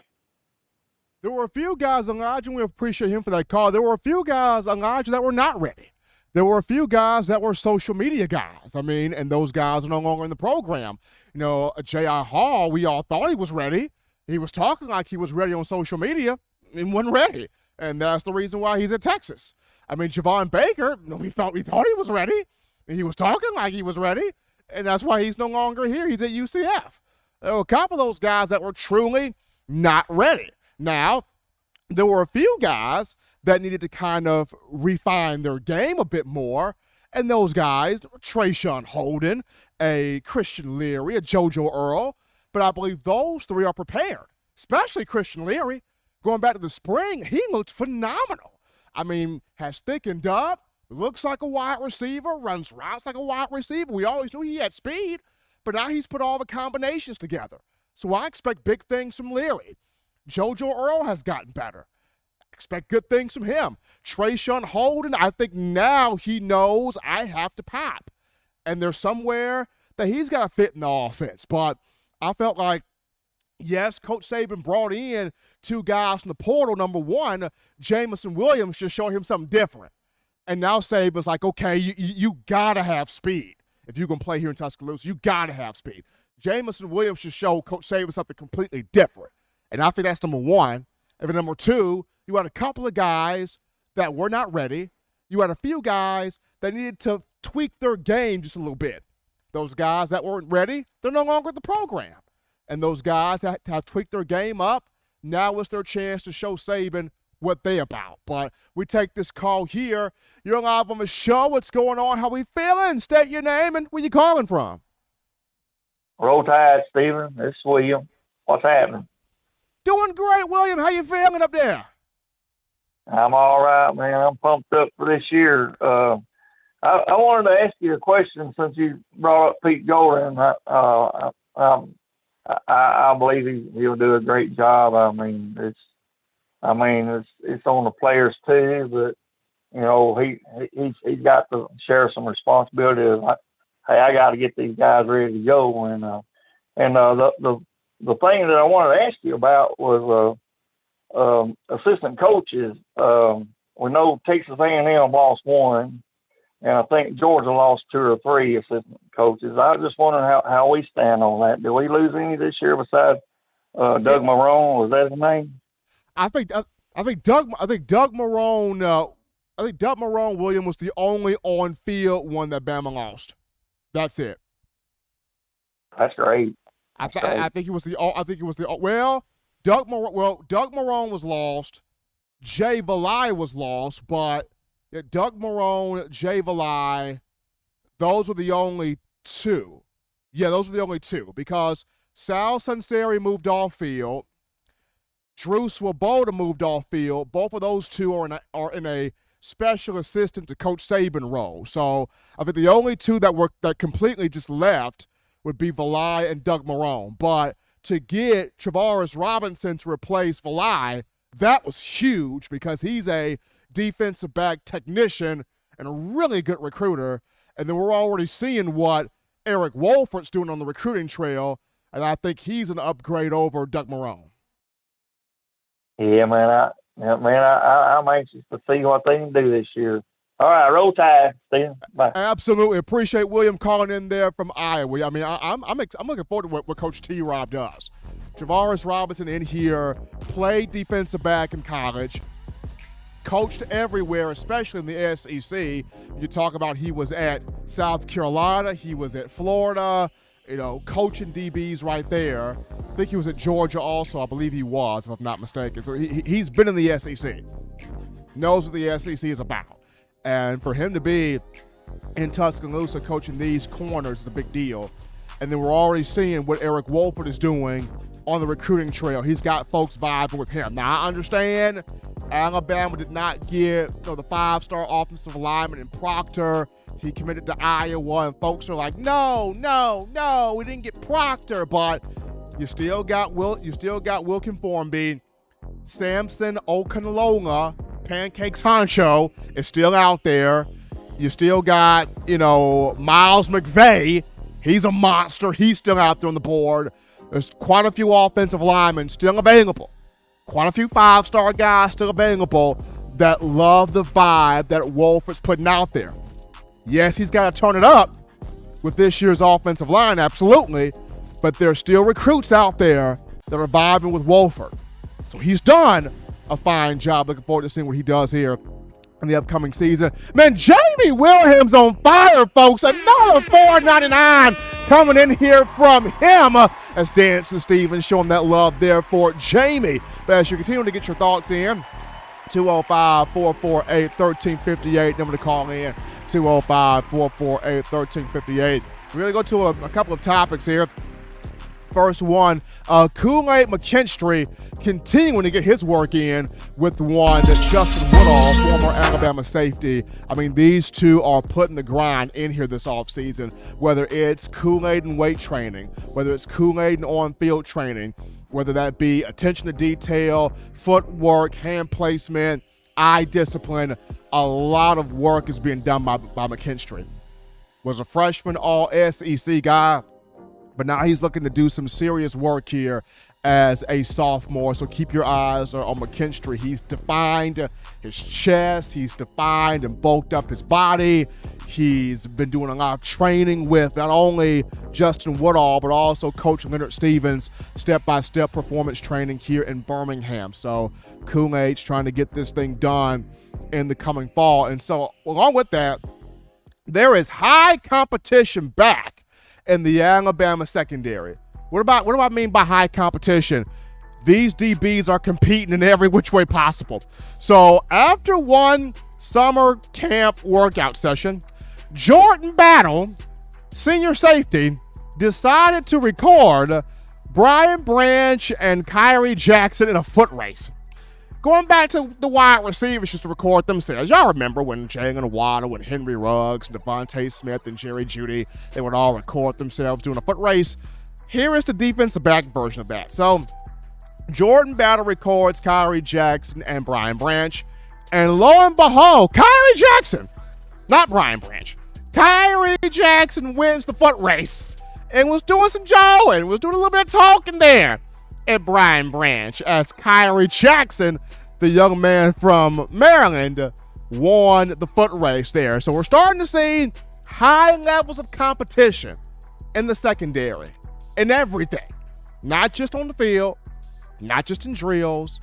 There were a few guys, Elijah, and we appreciate him for that call. There were a few guys, Elijah, that were not ready. There were a few guys that were social media guys. And those guys are no longer in the program. J.I. Hall, we all thought he was ready. He was talking like he was ready on social media and wasn't ready. And that's the reason why he's at Texas. Javon Baker, we thought he was ready. And he was talking like he was ready. And that's why he's no longer here. He's at UCF. There were a couple of those guys that were truly not ready. Now, there were a few guys that needed to kind of refine their game a bit more. And those guys, Trey Holden, a Christian Leary, a JoJo Earl. But I believe those three are prepared, especially Christian Leary. Going back to the spring, he looked phenomenal. Has thickened up, looks like a wide receiver, runs routes like a wide receiver. We always knew he had speed, but now he's put all the combinations together. So I expect big things from Leary. JoJo Earl has gotten better. Expect good things from him. Trey Holden, I think now he knows I have to pop. And there's somewhere that he's got to fit in the offense. But I felt like, yes, Coach Saban brought in two guys from the portal. Number one, Jameson Williams, just showing him something different. And now Saban's like, okay, you got to have speed. If you can play here in Tuscaloosa, you got to have speed. Jameson Williams should show Coach Saban something completely different. And I think that's number one. And then number two, you had a couple of guys that were not ready. You had a few guys that needed to tweak their game just a little bit. Those guys that weren't ready, they're no longer in the program. And those guys that have tweaked their game up, now is their chance to show Saban what they about. But we take this call here. You're live on the show. What's going on? How we feeling? State your name and where you calling from. Roll Tide, Stephen. This is William. What's happening? Doing great, William. How you feeling up there? I'm all right, man. I'm pumped up for this year. I wanted to ask you a question since you brought up Pete Golding. I believe he'll do a great job. It's on the players too, but he's got to share some responsibility. Like, hey, I got to get these guys ready to go. The thing that I wanted to ask you about was assistant coaches. We know Texas A&M lost one, and I think Georgia lost 2 or 3 assistant coaches. I was just wondering how we stand on that. Did we lose any this year besides Doug Marrone? Was that his name? I think Doug Marrone, William, was the only on-field one that Bama lost. That's it. That's great. I think he was the Doug Marrone was lost. Jay Valai was lost, but Doug Marrone, Jay Valai, those were the only two. Yeah, those were the only two because Sal Sunseri moved off field. Drew Swoboda moved off field. Both of those two are in a special assistant to Coach Saban role. So I think the only two that completely just left would be Valai and Doug Marrone. But to get Travaris Robinson to replace Valai, that was huge because he's a defensive back technician and a really good recruiter. And then we're already seeing what Eric Wolford's doing on the recruiting trail, and I think he's an upgrade over Doug Marrone. Yeah, man. I'm anxious to see what they can do this year. All right, roll Tide, Steve. Bye. Absolutely appreciate William calling in there from Iowa. I'm looking forward to what Coach T-Rob does. Travaris Robinson in here, played defensive back in college, coached everywhere, especially in the SEC. You talk about he was at South Carolina, he was at Florida, coaching DBs right there. I think he was at Georgia also. I believe he was, if I'm not mistaken. So he's been in the SEC, knows what the SEC is about. And for him to be in Tuscaloosa coaching these corners is a big deal. And then we're already seeing what Eric Wolford is doing on the recruiting trail. He's got folks vibing with him. Now, I understand Alabama did not get the 5-star offensive lineman in Proctor. He committed to Iowa, and folks are like, no, we didn't get Proctor, but you still got Wilkin Formby. Samson Okunlola, Pancakes Honcho, is still out there. You still got, Miles McVay. He's a monster. He's still out there on the board. There's quite a few offensive linemen still available. Quite a few 5-star guys still available that love the vibe that Wolford's putting out there. Yes, he's got to turn it up with this year's offensive line, absolutely, but there's still recruits out there that are vibing with Wolford. So he's done a fine job. Looking forward to seeing what he does here in the upcoming season. Man, Jamie Wilhelm's on fire, folks. Another $4.99 coming in here from him as Danson Stevens showing that love there for Jamie. But as you continue to get your thoughts in, 205-448-1358, number to call in, 205-448-1358. We're going to go to a couple of topics here. First one, Kool-Aid Mckinstry continuing to get his work in with one that Justin Woodall, former Alabama safety. I mean, these two are putting the grind in here this offseason, whether it's Kool-Aid and weight training, whether it's Kool-Aid and on-field training, whether that be attention to detail, footwork, hand placement, eye discipline. A lot of work is being done by McKinstry. Was a freshman all-SEC guy, but now he's looking to do some serious work here as a sophomore. So keep your eyes on McKinstry. He's defined his chest. He's defined and bulked up his body. He's been doing a lot of training with not only Justin Woodall, but also Coach Leonard Stevens, step-by-step performance training here in Birmingham. So Kool-Aid's trying to get this thing done in the coming fall. And so along with that, there is high competition back in the Alabama secondary. What do I mean by high competition? These DBs are competing in every which way possible. So after one summer camp workout session, Jordan Battle, senior safety, decided to record Brian Branch and Kyrie Jackson in a foot race. Going back to the wide receivers just to record themselves. Y'all remember when Jalen Waddle and Henry Ruggs, Devontae Smith, and Jerry Jeudy, they would all record themselves doing a foot race. Here is the defensive back version of that. So Jordan Battle records Kyrie Jackson and Brian Branch. And lo and behold, Kyrie Jackson, not Brian Branch, Kyrie Jackson wins the foot race and was doing some jawing, was doing a little bit of talking there at Brian Branch as Kyrie Jackson, the young man from Maryland, won the foot race there. So we're starting to see high levels of competition in the secondary. In everything, not just on the field, not just in drills,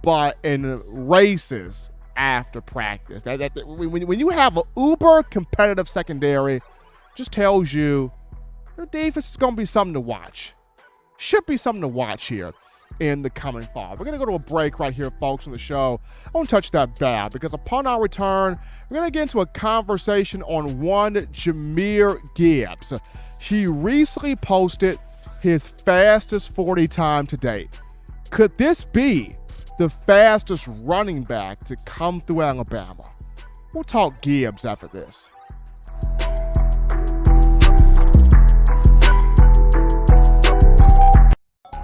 but in races after practice. When you have an uber competitive secondary, just tells you your defense is going to be something to watch. Should be something to watch here in the coming fall. We're going to go to a break right here, folks, on the show. I won't touch that bad because upon our return, we're going to get into a conversation on one Jameer Gibbs. He recently posted his fastest 40 time to date. Could this be the fastest running back to come through Alabama? We'll talk Gibbs after this.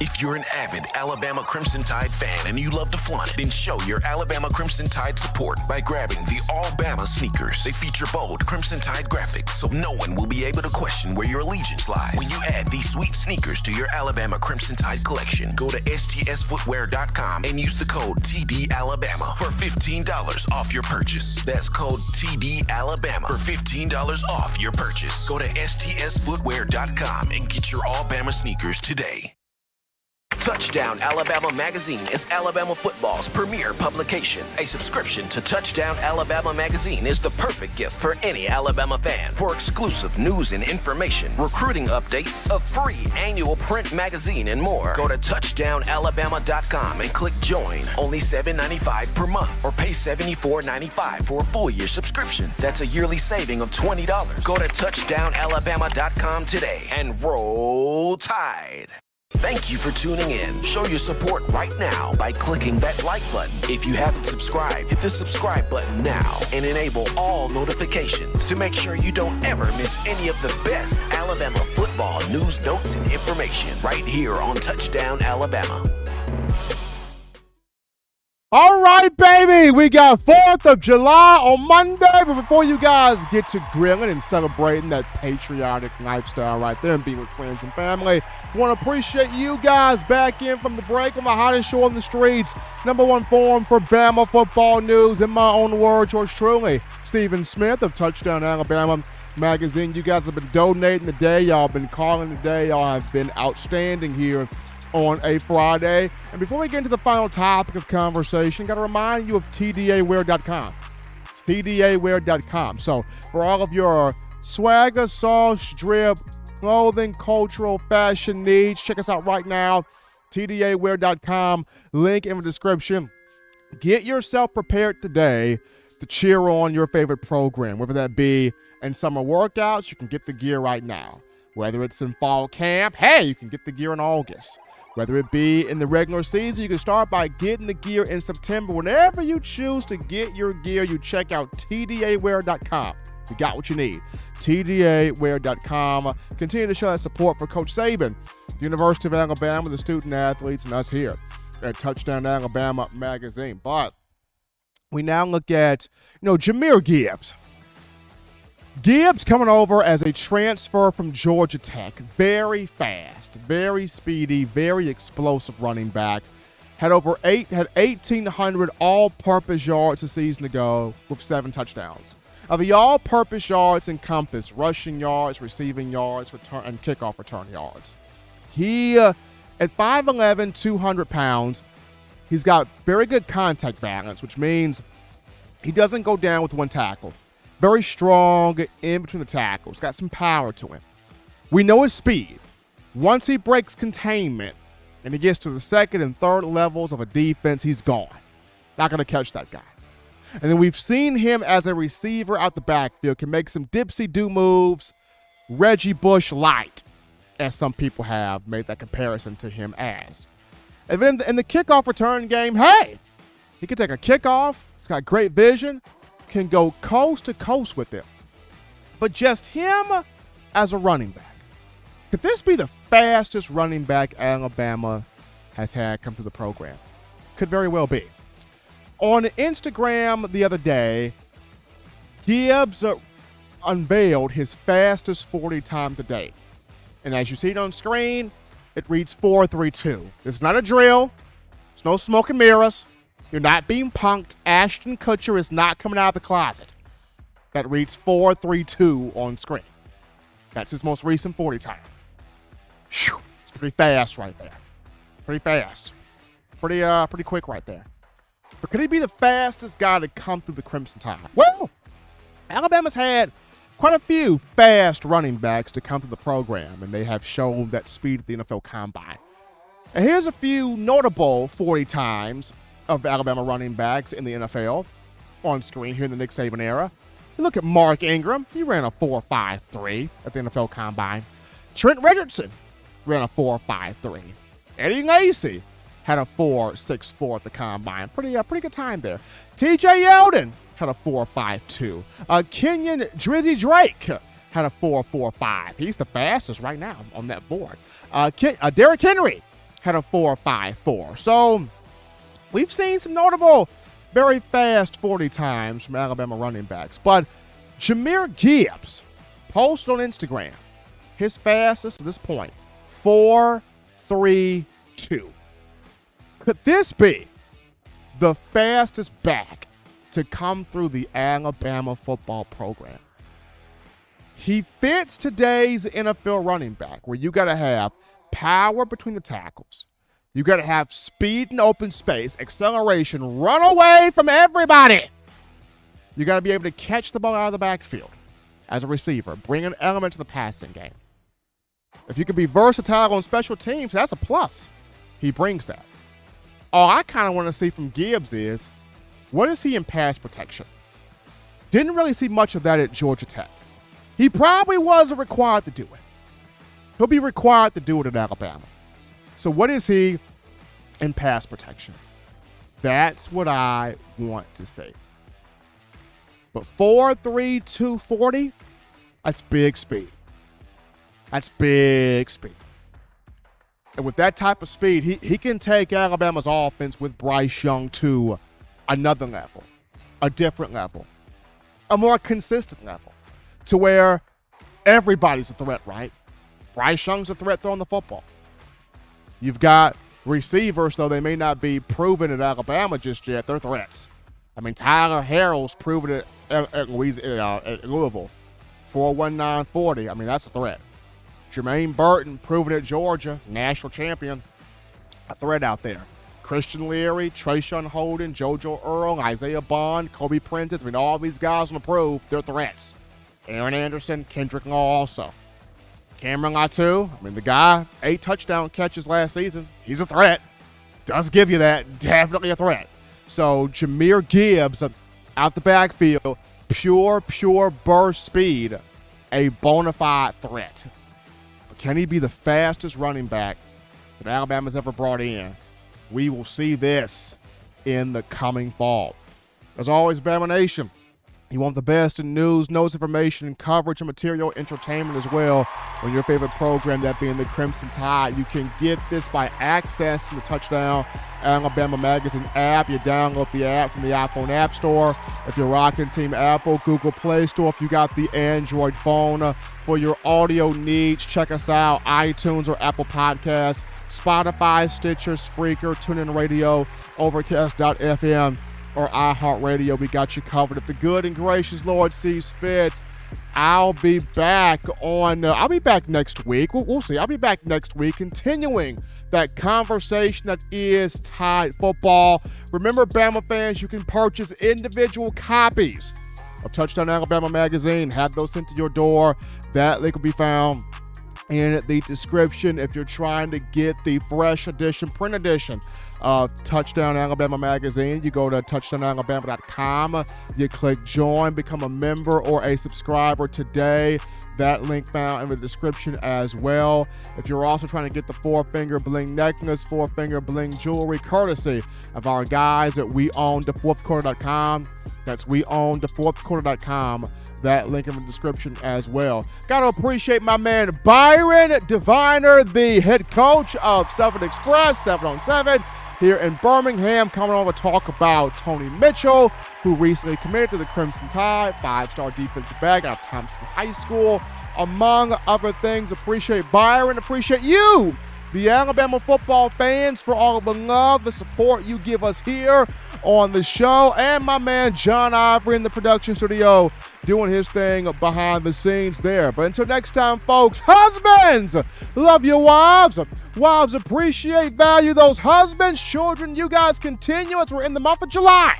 If you're an avid Alabama Crimson Tide fan and you love to flaunt it, then show your Alabama Crimson Tide support by grabbing the All Bama sneakers. They feature bold Crimson Tide graphics, so no one will be able to question where your allegiance lies. When you add these sweet sneakers to your Alabama Crimson Tide collection, go to stsfootwear.com and use the code TDAlabama for $15 off your purchase. That's code TDAlabama for $15 off your purchase. Go to stsfootwear.com and get your All Bama sneakers today. Touchdown Alabama Magazine is Alabama football's premier publication. A subscription to Touchdown Alabama Magazine is the perfect gift for any Alabama fan. For exclusive news and information, recruiting updates, a free annual print magazine, and more, go to touchdownalabama.com and click join. Only $7.95 per month or pay $74.95 for a full year subscription. That's a yearly saving of $20. Go to touchdownalabama.com today and roll Tide. Thank you for tuning in. Show your support right now by clicking that like button. If you haven't subscribed, hit the subscribe button now and enable all notifications to make sure you don't ever miss any of the best Alabama football news, notes, and information right here on Touchdown Alabama. All right, baby, we got 4th of July on Monday, but before you guys get to grilling and celebrating that patriotic lifestyle right there and being with friends and family, I want to appreciate you guys back in from the break on the hottest show on the streets, #1 forum for Bama football news. In my own words, yours truly, Stephen Smith of Touchdown Alabama magazine. You guys have been donating today. Y'all have been calling today. Y'all have been outstanding here on a Friday. And before we get into the final topic of conversation, got to remind you of TDAwear.com. It's TDAwear.com. So for all of your swagger, sauce, drip, clothing, cultural, fashion needs, check us out right now. TDAwear.com. Link in the description. Get yourself prepared today to cheer on your favorite program, whether that be in summer workouts. You can get the gear right now. Whether it's in fall camp, hey, you can get the gear in August. Whether it be in the regular season, you can start by getting the gear in September. Whenever you choose to get your gear, you check out TDAwear.com. You got what you need. TDAwear.com. Continue to show that support for Coach Saban, the University of Alabama, the student athletes, and us here at Touchdown Alabama magazine. But we now look at, Jahmyr Gibbs. Gibbs coming over as a transfer from Georgia Tech. Very fast, very speedy, very explosive running back. Had 1,800 all-purpose yards a season ago with 7 touchdowns. Of the all-purpose yards encompass rushing yards, receiving yards, return and kickoff return yards. He, at 5'11", 200 pounds, he's got very good contact balance, which means he doesn't go down with one tackle. Very strong in between the tackles. Got some power to him. We know his speed. Once he breaks containment and he gets to the second and third levels of a defense, he's gone. Not going to catch that guy. And then we've seen him as a receiver out the backfield. Can make some dipsy-do moves. Reggie Bush light, as some people have made that comparison to him as. And then in the kickoff return game, hey, he can take a kickoff. He's got great vision. Can go coast to coast with it. But just him as a running back. Could this be the fastest running back Alabama has had come through the program? Could very well be. On Instagram the other day, Gibbs unveiled his fastest 40 time to date. And as you see it on screen, it reads 4.32. It's not a drill. It's no smoke and mirrors. You're not being punked. Ashton Kutcher is not coming out of the closet. That reads 4.32 on screen. That's his most recent 40 time. Whew, it's pretty fast right there. Pretty fast. Pretty quick right there. But could he be the fastest guy to come through the Crimson Tide? Well, Alabama's had quite a few fast running backs to come through the program, and they have shown that speed at the NFL Combine. And here's a few notable 40 times of Alabama running backs in the NFL on screen here in the Nick Saban era. You look at Mark Ingram. He ran a 4.53 at the NFL Combine. Trent Richardson ran a 4.53. Eddie Lacy had a 4.64 at the Combine. Pretty good time there. T.J. Yeldon had a 4.52. Kenyon Drizzy Drake had a 4.45. He's the fastest right now on that board. Derrick Henry had a 4.54. So we've seen some notable, very fast 40 times from Alabama running backs. But Jahmyr Gibbs posted on Instagram his fastest to this point, 4.32. Could this be the fastest back to come through the Alabama football program? He fits today's NFL running back, where you got to have power between the tackles. You got to have speed in open space, acceleration, run away from everybody. You got to be able to catch the ball out of the backfield as a receiver, bring an element to the passing game. If you can be versatile on special teams, that's a plus. He brings that. All I kind of want to see from Gibbs is, what is he in pass protection? Didn't really see much of that at Georgia Tech. He probably wasn't required to do it. He'll be required to do it at Alabama. So what is he in pass protection? That's what I want to see. But 4'3", 240, that's big speed. That's big speed. And with that type of speed, he can take Alabama's offense with Bryce Young to another level, a different level, a more consistent level, to where everybody's a threat, right? Bryce Young's a threat throwing the football. You've got receivers, though they may not be proven at Alabama just yet, they're threats. I mean, Tyler Harrell's proven it at Louisville, 4.19 40. I mean, that's a threat. Jermaine Burton, proven at Georgia, national champion, a threat out there. Christian Leary, Trayshawn Holden, JoJo Earl, Isaiah Bond, Kobe Prentice. I mean, all these guys on the prove they're threats. Aaron Anderson, Kendrick Law also. Cameron Latu, I mean, the guy, 8 touchdown catches last season. He's a threat. Does give you that. Definitely a threat. So, Jahmyr Gibbs out the backfield, pure burst speed, a bona fide threat. But can he be the fastest running back that Alabama's ever brought in? We will see this in the coming fall. As always, Bama Nation, you want the best in news, notes, information, coverage, and material entertainment as well on your favorite program, that being the Crimson Tide. You can get this by accessing the Touchdown Alabama Magazine app. You download the app from the iPhone App Store. If you're rocking Team Apple, Google Play Store. If you got the Android phone for your audio needs, check us out, iTunes or Apple Podcasts, Spotify, Stitcher, Spreaker, TuneIn Radio, Overcast.fm, or iHeartRadio. We got you covered. If the good and gracious Lord sees fit, I'll be back next week. We'll see. I'll be back next week continuing that conversation that is Tide football. Remember, Bama fans, you can purchase individual copies of Touchdown Alabama Magazine. Have those sent to your door. That link will be found in the description. If you're trying to get the fresh edition, print edition of Touchdown Alabama Magazine, you go to touchdownalabama.com. You click join, become a member or a subscriber today. That link found in the description as well. If you're also trying to get the 4-finger bling necklace, 4-finger bling jewelry, courtesy of our guys at weownthefourthquarter.com. That's weownthefourthquarter.com. That link in the description as well. Got to appreciate my man Byron De'Vinner, the head coach of Southern Express 7-on-7 here in Birmingham, coming on to talk about Tony Mitchell, who recently committed to the Crimson Tide, 5-star defensive back out of Thompson High School, among other things. Appreciate Byron, appreciate you, the Alabama football fans, for all of the love, the support you give us here on the show, and my man John Ivory in the production studio doing his thing behind the scenes there. But until next time, folks, husbands, love your wives. Wives, appreciate, value those husbands. Children, you guys continue as we're in the month of July.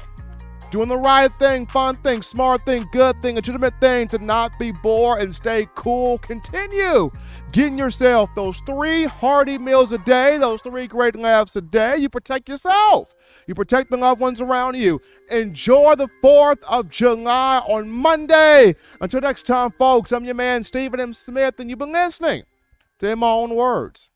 Doing the right thing, fun thing, smart thing, good thing, legitimate thing, to not be bored and stay cool. Continue getting yourself those 3 hearty meals a day, those 3 great laughs a day. You protect yourself. You protect the loved ones around you. Enjoy the 4th of July on Monday. Until next time, folks, I'm your man, Stephen M. Smith, and you've been listening to In My Own Words.